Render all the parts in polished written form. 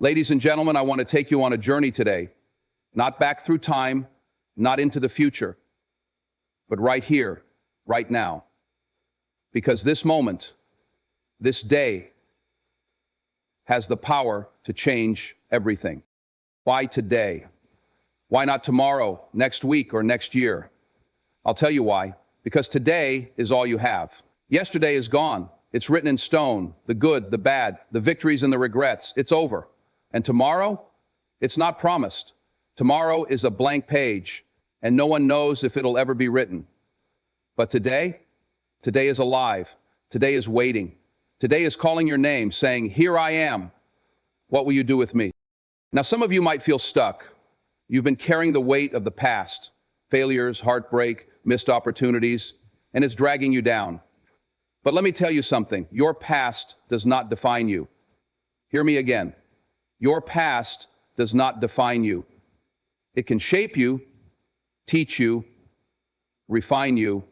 Ladies and gentlemen, I want to take you on a journey today, not back through time, not into the future, but right here, right now. Because this moment, this day, has the power to change everything. Why today? Why not tomorrow, next week, or next year? I'll tell you why. Because today is all you have. Yesterday is gone. It's written in stone. The good, the bad, the victories and the regrets. It's over. And tomorrow? It's not promised. Tomorrow is a blank page, and no one knows if it'll ever be written. But today? Today is alive. Today is waiting. Today is calling your name, saying, "Here I am. What will you do with me?" Now, some of you might feel stuck. You've been carrying the weight of the past, failures, heartbreak, missed opportunities, and it's dragging you down. But let me tell you something. Your past does not define you. Hear me again. Your past does not define you. It can shape you, teach you, refine you,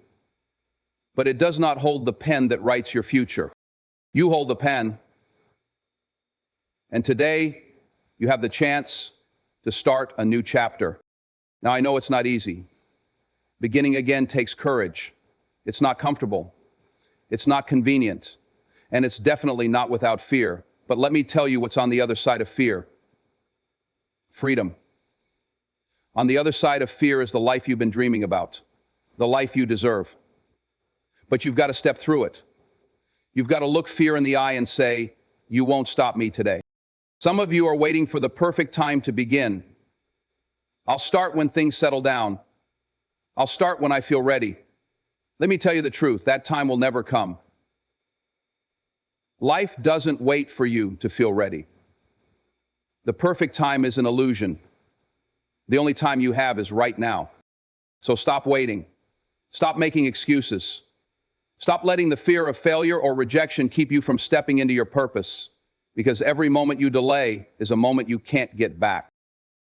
but it does not hold the pen that writes your future. You hold the pen, and today you have the chance to start a new chapter. Now, I know it's not easy. Beginning again takes courage. It's not comfortable. It's not convenient. And it's definitely not without fear. But let me tell you what's on the other side of fear. Freedom. On the other side of fear is the life you've been dreaming about, the life you deserve. But you've got to step through it. You've got to look fear in the eye and say, "You won't stop me today." Some of you are waiting for the perfect time to begin. I'll start when things settle down. I'll start when I feel ready. Let me tell you the truth, that time will never come. Life doesn't wait for you to feel ready. The perfect time is an illusion. The only time you have is right now. So stop waiting. Stop making excuses. Stop letting the fear of failure or rejection keep you from stepping into your purpose, because every moment you delay is a moment you can't get back.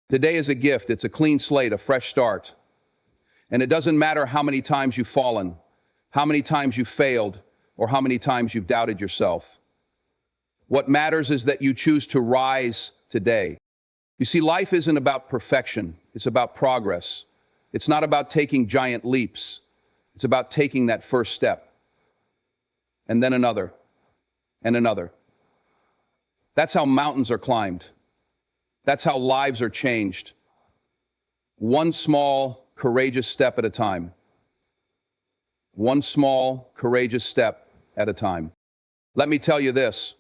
Today is a gift. It's a clean slate, a fresh start. And it doesn't matter how many times you've fallen, how many times you've failed, or how many times you've doubted yourself. What matters is that you choose to rise today. You see, life isn't about perfection. It's about progress. It's not about taking giant leaps. It's about taking that first step. And then another, and another. That's how mountains are climbed. That's how lives are changed. One small, courageous step at a time. One small, courageous step at a time. Let me tell you this.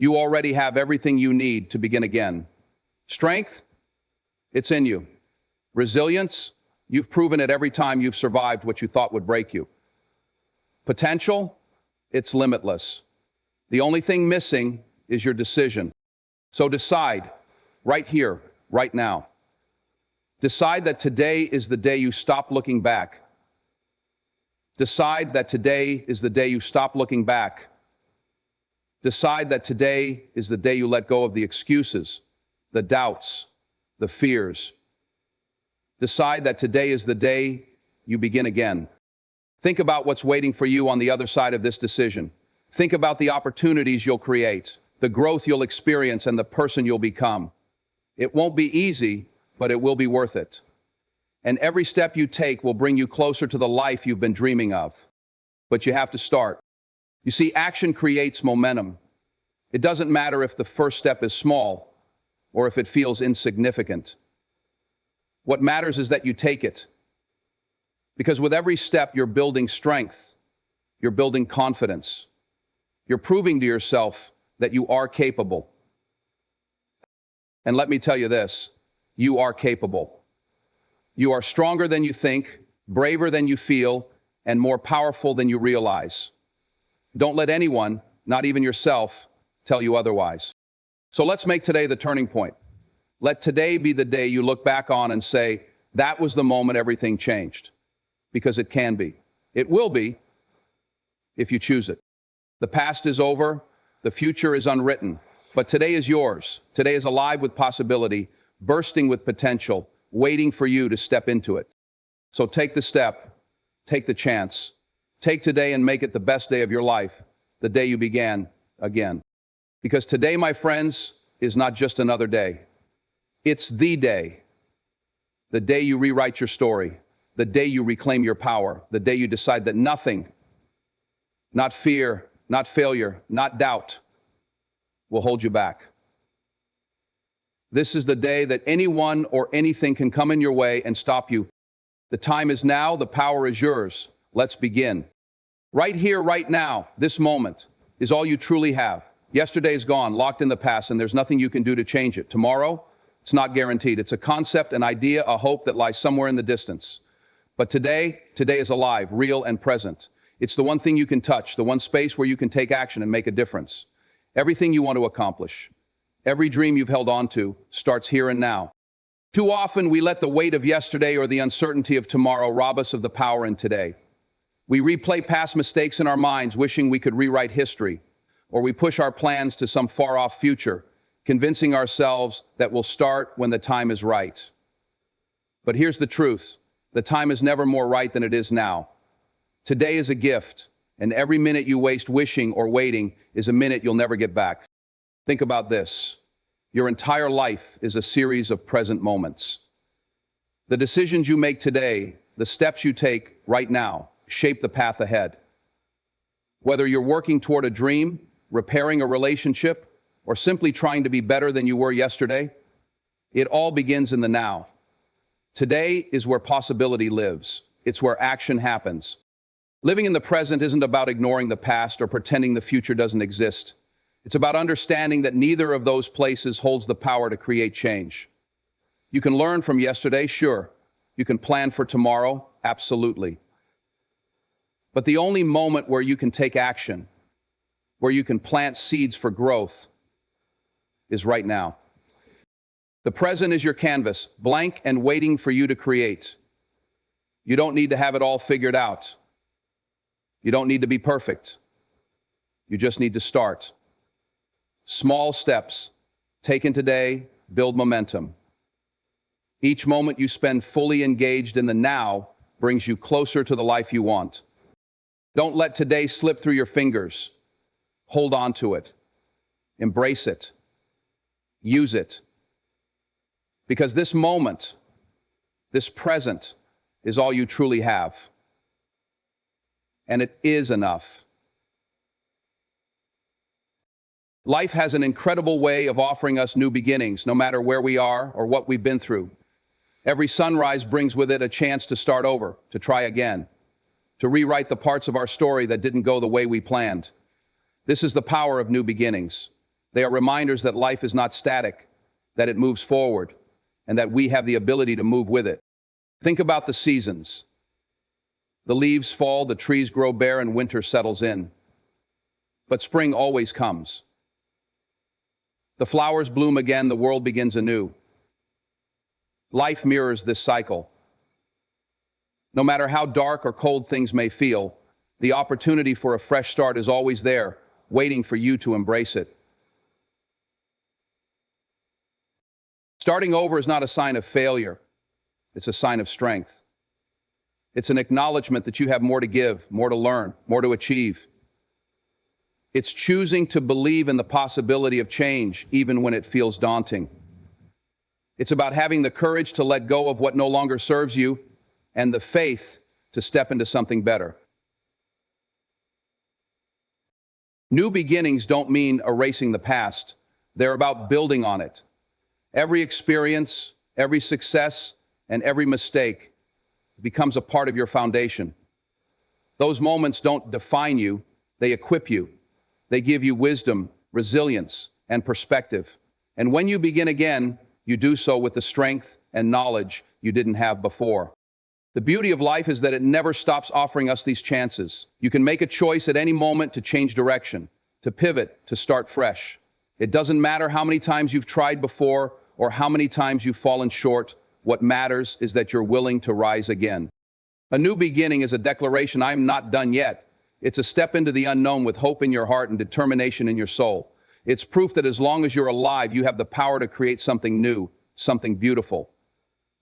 You already have everything you need to begin again. Strength, it's in you. Resilience, you've proven it every time you've survived what you thought would break you. Potential, it's limitless. The only thing missing is your decision. So decide, right here, right now. Decide that today is the day you stop looking back. Decide that today is the day you stop looking back. Decide that today is the day you let go of the excuses, the doubts, the fears. Decide that today is the day you begin again. Think about what's waiting for you on the other side of this decision. Think about the opportunities you'll create, the growth you'll experience, and the person you'll become. It won't be easy, but it will be worth it. And every step you take will bring you closer to the life you've been dreaming of. But you have to start. You see, action creates momentum. It doesn't matter if the first step is small or if it feels insignificant. What matters is that you take it. Because with every step, you're building strength. You're building confidence. You're proving to yourself that you are capable. And let me tell you this, you are capable. You are stronger than you think, braver than you feel, and more powerful than you realize. Don't let anyone, not even yourself, tell you otherwise. So let's make today the turning point. Let today be the day you look back on and say, that was the moment everything changed. Because it can be. It will be if you choose it. The past is over. The future is unwritten. But today is yours. Today is alive with possibility, bursting with potential, waiting for you to step into it. So take the step. Take the chance. Take today and make it the best day of your life, the day you began again. Because today, my friends, is not just another day. It's the day you rewrite your story, the day you reclaim your power, the day you decide that nothing, not fear, not failure, not doubt, will hold you back. This is the day that anyone or anything can come in your way and stop you. The time is now, the power is yours. Let's begin. Right here, right now, this moment is all you truly have. Yesterday is gone, locked in the past, and there's nothing you can do to change it. Tomorrow, it's not guaranteed. It's a concept, an idea, a hope that lies somewhere in the distance. But today is alive, real, and present. It's the one thing you can touch, the one space where you can take action and make a difference. Everything you want to accomplish, every dream you've held on to, starts here and now. Too often, we let the weight of yesterday or the uncertainty of tomorrow rob us of the power in today. We replay past mistakes in our minds, wishing we could rewrite history, or we push our plans to some far-off future, convincing ourselves that we'll start when the time is right. But here's the truth. The time is never more right than it is now. Today is a gift, and every minute you waste wishing or waiting is a minute you'll never get back. Think about this. Your entire life is a series of present moments. The decisions you make today, the steps you take right now, shape the path ahead. Whether you're working toward a dream, repairing a relationship, or simply trying to be better than you were yesterday, it all begins in the now. Today is where possibility lives. It's where action happens. Living in the present isn't about ignoring the past or pretending the future doesn't exist. It's about understanding that neither of those places holds the power to create change. You can learn from yesterday, sure. You can plan for tomorrow, absolutely. But the only moment where you can take action, where you can plant seeds for growth, is right now. The present is your canvas, blank and waiting for you to create. You don't need to have it all figured out. You don't need to be perfect. You just need to start. Small steps, taken today, build momentum. Each moment you spend fully engaged in the now brings you closer to the life you want. Don't let today slip through your fingers. Hold on to it. Embrace it. Use it. Because this moment, this present, is all you truly have. And it is enough. Life has an incredible way of offering us new beginnings, no matter where we are or what we've been through. Every sunrise brings with it a chance to start over, to try again, to rewrite the parts of our story that didn't go the way we planned. This is the power of new beginnings. They are reminders that life is not static, that it moves forward, and that we have the ability to move with it. Think about the seasons. The leaves fall, the trees grow bare, and winter settles in. But spring always comes. The flowers bloom again, the world begins anew. Life mirrors this cycle. No matter how dark or cold things may feel, the opportunity for a fresh start is always there, waiting for you to embrace it. Starting over is not a sign of failure. It's a sign of strength. It's an acknowledgement that you have more to give, more to learn, more to achieve. It's choosing to believe in the possibility of change, even when it feels daunting. It's about having the courage to let go of what no longer serves you and the faith to step into something better. New beginnings don't mean erasing the past. They're about building on it. Every experience, every success, and every mistake becomes a part of your foundation. Those moments don't define you, they equip you. They give you wisdom, resilience, and perspective. And when you begin again, you do so with the strength and knowledge you didn't have before. The beauty of life is that it never stops offering us these chances. You can make a choice at any moment to change direction, to pivot, to start fresh. It doesn't matter how many times you've tried before or how many times you've fallen short. What matters is that you're willing to rise again. A new beginning is a declaration, I'm not done yet. It's a step into the unknown with hope in your heart and determination in your soul. It's proof that as long as you're alive, you have the power to create something new, something beautiful.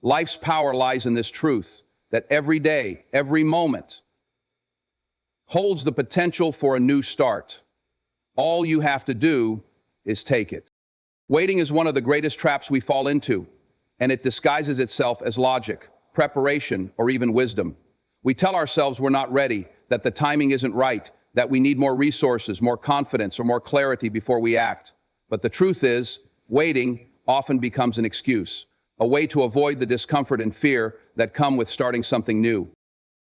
Life's power lies in this truth, that every day, every moment, holds the potential for a new start. All you have to do is take it. Waiting is one of the greatest traps we fall into, and it disguises itself as logic, preparation, or even wisdom. We tell ourselves we're not ready, that the timing isn't right, that we need more resources, more confidence, or more clarity before we act. But the truth is, waiting often becomes an excuse, a way to avoid the discomfort and fear that come with starting something new.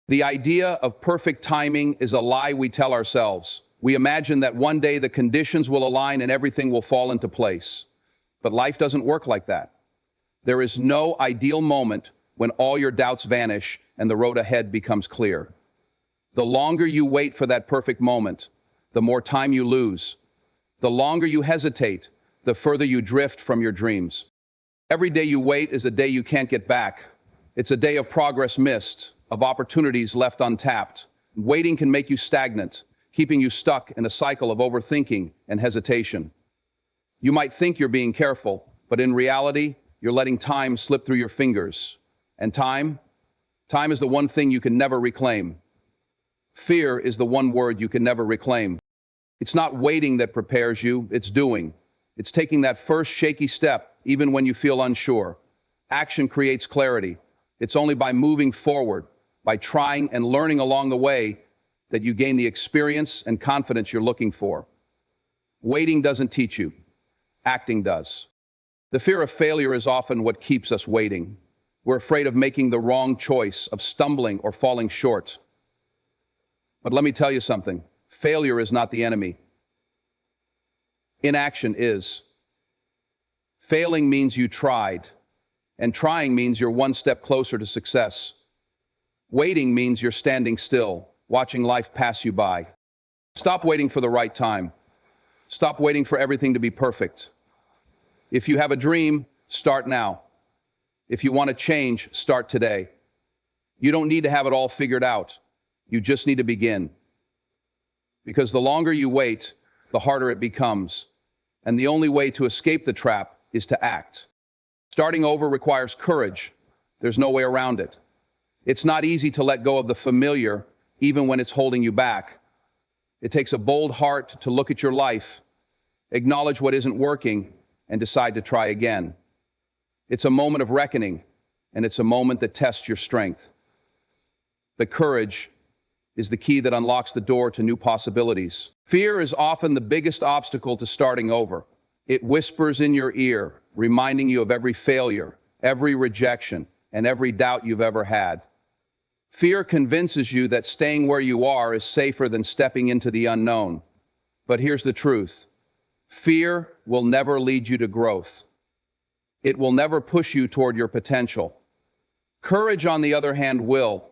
The idea of perfect timing is a lie we tell ourselves. We imagine that one day the conditions will align and everything will fall into place. But life doesn't work like that. There is no ideal moment when all your doubts vanish and the road ahead becomes clear. The longer you wait for that perfect moment, the more time you lose. The longer you hesitate, the further you drift from your dreams. Every day you wait is a day you can't get back. It's a day of progress missed, of opportunities left untapped. Waiting can make you stagnant, keeping you stuck in a cycle of overthinking and hesitation. You might think you're being careful, but in reality, you're letting time slip through your fingers. And time is the one thing you can never reclaim. Fear is the one word you can never reclaim. It's not waiting that prepares you, it's doing. It's taking that first shaky step, even when you feel unsure. Action creates clarity. It's only by moving forward, by trying and learning along the way, that you gain the experience and confidence you're looking for. Waiting doesn't teach you. Acting does. The fear of failure is often what keeps us waiting. We're afraid of making the wrong choice, of stumbling or falling short. But let me tell you something. Failure is not the enemy. Inaction is. Failing means you tried, and trying means you're one step closer to success. Waiting means you're standing still, watching life pass you by. Stop waiting for the right time. Stop waiting for everything to be perfect. If you have a dream, start now. If you want to change, start today. You don't need to have it all figured out. You just need to begin. Because the longer you wait, the harder it becomes. And the only way to escape the trap is to act. Starting over requires courage. There's no way around it. It's not easy to let go of the familiar, even when it's holding you back. It takes a bold heart to look at your life, acknowledge what isn't working, and decide to try again. It's a moment of reckoning, and it's a moment that tests your strength. But courage is the key that unlocks the door to new possibilities. Fear is often the biggest obstacle to starting over. It whispers in your ear, reminding you of every failure, every rejection, and every doubt you've ever had. Fear convinces you that staying where you are is safer than stepping into the unknown. But here's the truth. Fear will never lead you to growth. It will never push you toward your potential. Courage, on the other hand, will.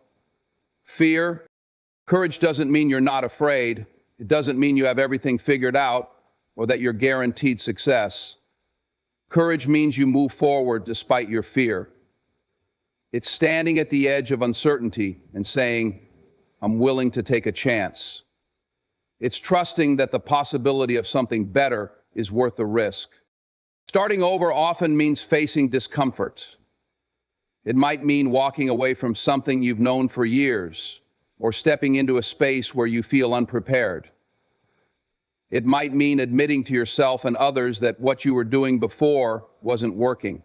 Courage doesn't mean you're not afraid. It doesn't mean you have everything figured out or that you're guaranteed success. Courage means you move forward despite your fear. It's standing at the edge of uncertainty and saying, I'm willing to take a chance. It's trusting that the possibility of something better is worth the risk. Starting over often means facing discomfort. It might mean walking away from something you've known for years, or stepping into a space where you feel unprepared. It might mean admitting to yourself and others that what you were doing before wasn't working.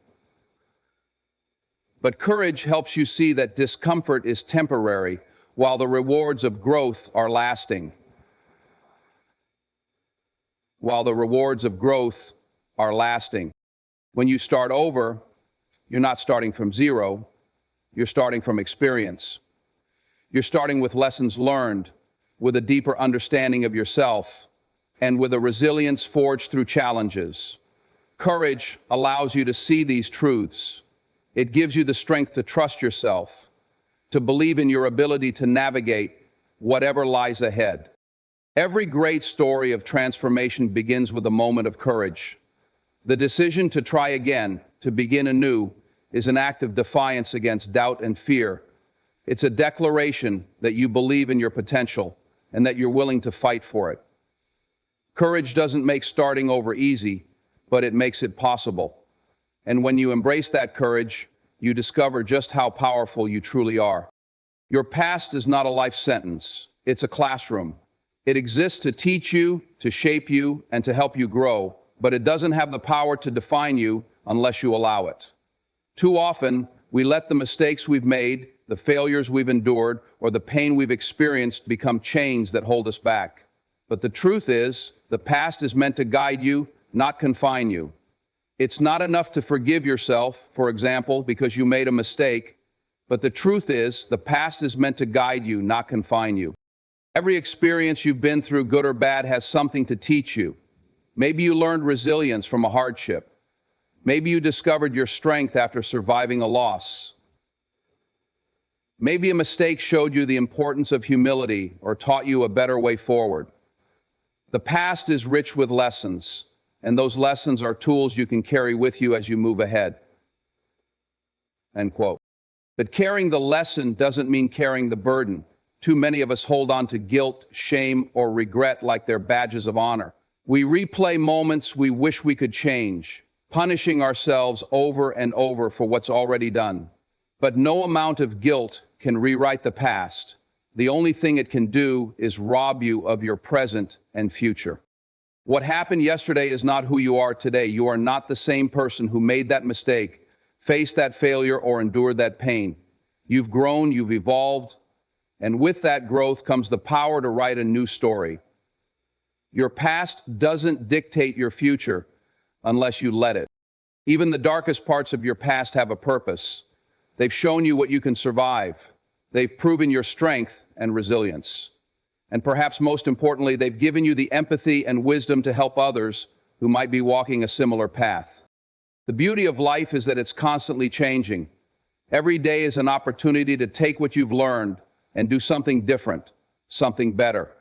But courage helps you see that discomfort is temporary, while the rewards of growth are lasting. When you start over, you're not starting from zero, you're starting from experience. You're starting with lessons learned, with a deeper understanding of yourself, and with a resilience forged through challenges. Courage allows you to see these truths. It gives you the strength to trust yourself, to believe in your ability to navigate whatever lies ahead. Every great story of transformation begins with a moment of courage. The decision to try again, to begin anew, is an act of defiance against doubt and fear. It's a declaration that you believe in your potential and that you're willing to fight for it. Courage doesn't make starting over easy, but it makes it possible. And when you embrace that courage, you discover just how powerful you truly are. Your past is not a life sentence. It's a classroom. It exists to teach you, to shape you, and to help you grow. but it doesn't have the power to define you unless you allow it. Too often, we let the mistakes we've made, the failures we've endured, or the pain we've experienced become chains that hold us back. But the truth is, the past is meant to guide you, not confine you. It's not enough to forgive yourself, for example, because you made a mistake, but the truth is, the past is meant to guide you, not confine you. Every experience you've been through, good or bad, has something to teach you. Maybe you learned resilience from a hardship. Maybe you discovered your strength after surviving a loss. Maybe a mistake showed you the importance of humility or taught you a better way forward. The past is rich with lessons, and those lessons are tools you can carry with you as you move ahead. End quote. But carrying the lesson doesn't mean carrying the burden. Too many of us hold on to guilt, shame, or regret like they're badges of honor. We replay moments we wish we could change, punishing ourselves over and over for what's already done. But no amount of guilt can rewrite the past. The only thing it can do is rob you of your present and future. What happened yesterday is not who you are today. You are not the same person who made that mistake, faced that failure, or endured that pain. You've grown, you've evolved, and with that growth comes the power to write a new story. Your past doesn't dictate your future unless you let it. Even the darkest parts of your past have a purpose. They've shown you what you can survive. They've proven your strength and resilience. And perhaps most importantly, they've given you the empathy and wisdom to help others who might be walking a similar path. The beauty of life is that it's constantly changing. Every day is an opportunity to take what you've learned and do something different, something better.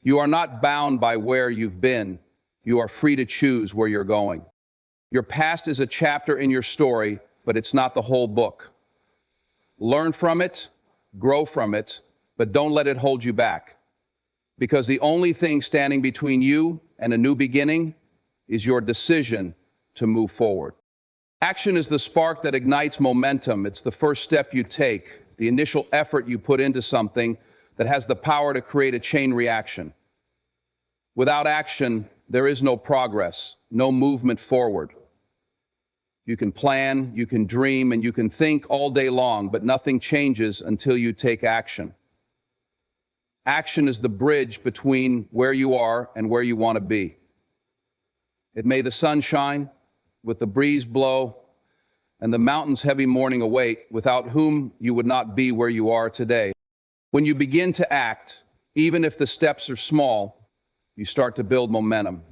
You are not bound by where you've been. You are free to choose where you're going. Your past is a chapter in your story, but it's not the whole book. Learn from it, grow from it, but don't let it hold you back. Because the only thing standing between you and a new beginning is your decision to move forward. Action is the spark that ignites momentum. It's the first step you take, the initial effort you put into something that has the power to create a chain reaction. Without action, there is no progress, no movement forward. You can plan, you can dream, and you can think all day long, but nothing changes until you take action. Action is the bridge between where you are and where you want to be. It may the sun shine, with the breeze blow, and the mountains heavy morning await, without whom you would not be where you are today. When you begin to act, even if the steps are small, you start to build momentum.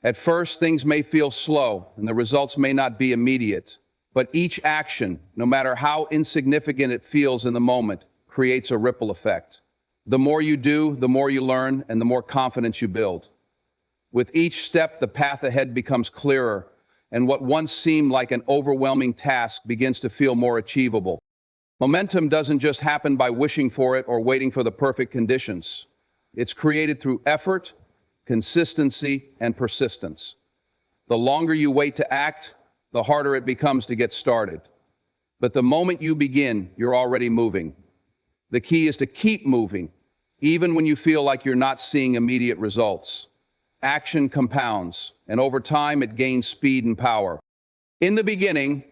At first, things may feel slow, and the results may not be immediate, but each action, no matter how insignificant it feels in the moment, creates a ripple effect. The more you do, the more you learn, and the more confidence you build. With each step, the path ahead becomes clearer, and what once seemed like an overwhelming task begins to feel more achievable. Momentum doesn't just happen by wishing for it or waiting for the perfect conditions. It's created through effort, consistency, and persistence. The longer you wait to act, the harder it becomes to get started. But the moment you begin, you're already moving. The key is to keep moving, even when you feel like you're not seeing immediate results. Action compounds, and over time it gains speed and power. In the beginning,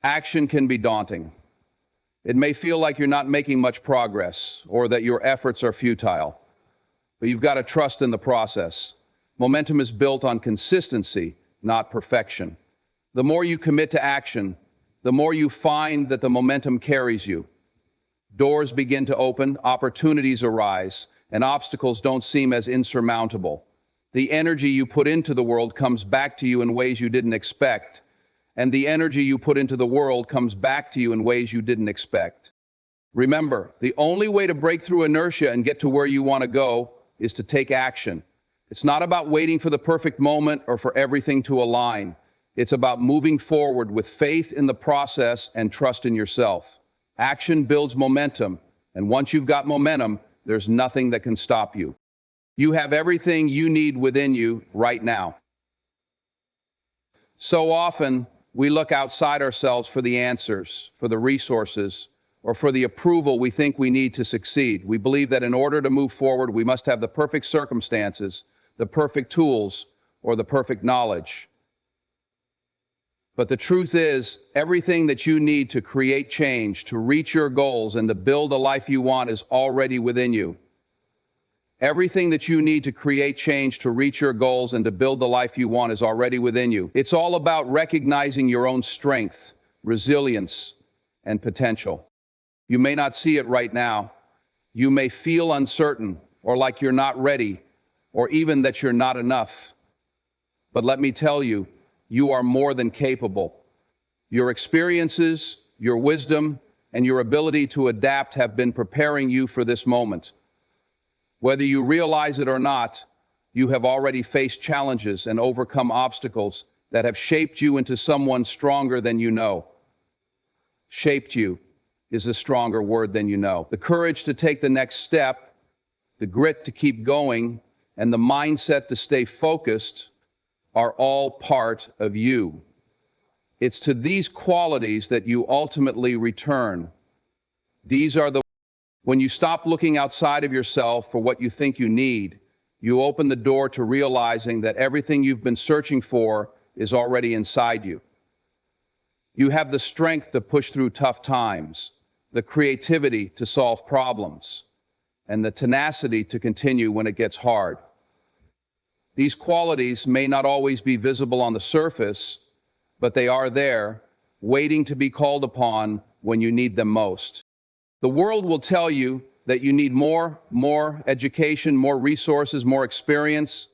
action can be daunting. It may feel like you're not making much progress or that your efforts are futile, but you've got to trust in the process. Momentum is built on consistency, not perfection. The more you commit to action, the more you find that the momentum carries you. Doors begin to open, opportunities arise, and obstacles don't seem as insurmountable. The energy you put into the world comes back to you in ways you didn't expect, and the energy you put into the world comes back to you in ways you didn't expect. Remember, the only way to break through inertia and get to where you want to go is to take action. It's not about waiting for the perfect moment or for everything to align. It's about moving forward with faith in the process and trust in yourself. Action builds momentum, and once you've got momentum, there's nothing that can stop you. You have everything you need within you right now. So often, we look outside ourselves for the answers, for the resources, or for the approval we think we need to succeed. We believe that in order to move forward, we must have the perfect circumstances, the perfect tools, or the perfect knowledge. But the truth is, everything that you need to create change, to reach your goals, and to build a life you want is already within you. Everything that you need to create change, to reach your goals, and to build the life you want is already within you. It's all about recognizing your own strength, resilience, and potential. You may not see it right now. You may feel uncertain, or like you're not ready, or even that you're not enough. But let me tell you, you are more than capable. Your experiences, your wisdom, and your ability to adapt have been preparing you for this moment. Whether you realize it or not, you have already faced challenges and overcome obstacles that have shaped you into someone stronger than you know. Shaped you is a stronger word than you know. The courage to take the next step, the grit to keep going, and the mindset to stay focused are all part of you. It's to these qualities that you ultimately return. When you stop looking outside of yourself for what you think you need, you open the door to realizing that everything you've been searching for is already inside you. You have the strength to push through tough times, the creativity to solve problems, and the tenacity to continue when it gets hard. These qualities may not always be visible on the surface, but they are there, waiting to be called upon when you need them most. The world will tell you that you need more education, more resources, more experience,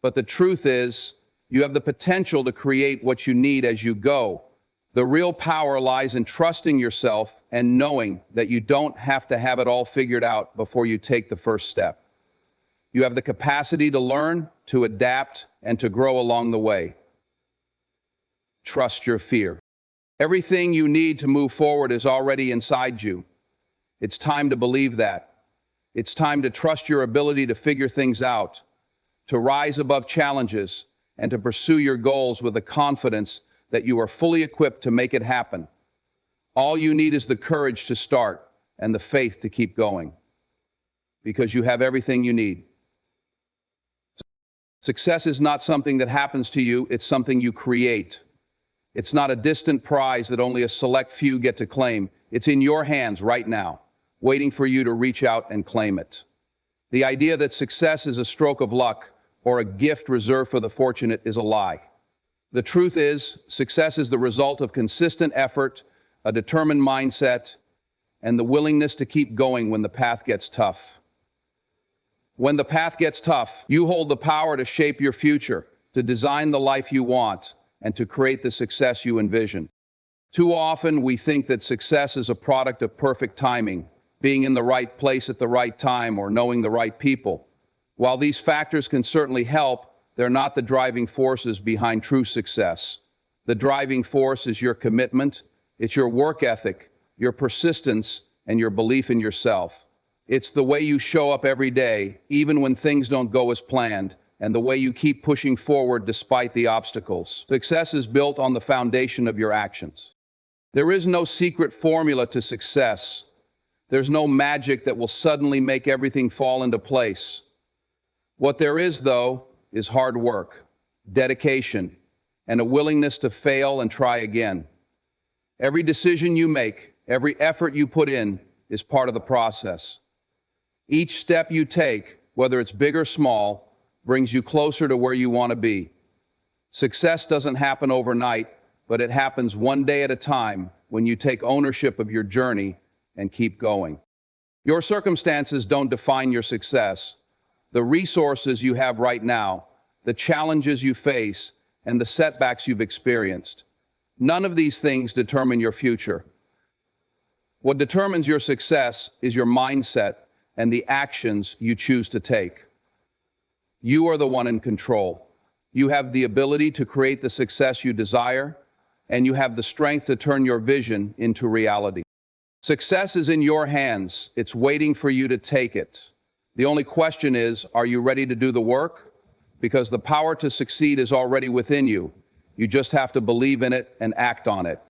but the truth is, you have the potential to create what you need as you go. The real power lies in trusting yourself and knowing that you don't have to have it all figured out before you take the first step. You have the capacity to learn, to adapt, and to grow along the way. Trust your fear. Everything you need to move forward is already inside you. It's time to believe that. It's time to trust your ability to figure things out, to rise above challenges, and to pursue your goals with the confidence that you are fully equipped to make it happen. All you need is the courage to start and the faith to keep going, because you have everything you need. Success is not something that happens to you, it's something you create. It's not a distant prize that only a select few get to claim. It's in your hands right now, waiting for you to reach out and claim it. The idea that success is a stroke of luck or a gift reserved for the fortunate is a lie. The truth is, success is the result of consistent effort, a determined mindset, and the willingness to keep going when the path gets tough. When the path gets tough, you hold the power to shape your future, to design the life you want, and to create the success you envision. Too often, we think that success is a product of perfect timing, being in the right place at the right time, or knowing the right people. While these factors can certainly help, they're not the driving forces behind true success. The driving force is your commitment, it's your work ethic, your persistence, and your belief in yourself. It's the way you show up every day, even when things don't go as planned, and the way you keep pushing forward despite the obstacles. Success is built on the foundation of your actions. There is no secret formula to success. There's no magic that will suddenly make everything fall into place. What there is, though, is hard work, dedication, and a willingness to fail and try again. Every decision you make, every effort you put in, is part of the process. Each step you take, whether it's big or small, brings you closer to where you want to be. Success doesn't happen overnight, but it happens one day at a time when you take ownership of your journey and keep going. Your circumstances don't define your success. The resources you have right now, the challenges you face, and the setbacks you've experienced. None of these things determine your future. What determines your success is your mindset and the actions you choose to take. You are the one in control. You have the ability to create the success you desire, and you have the strength to turn your vision into reality. Success is in your hands. It's waiting for you to take it. The only question is, are you ready to do the work? Because the power to succeed is already within you. You just have to believe in it and act on it.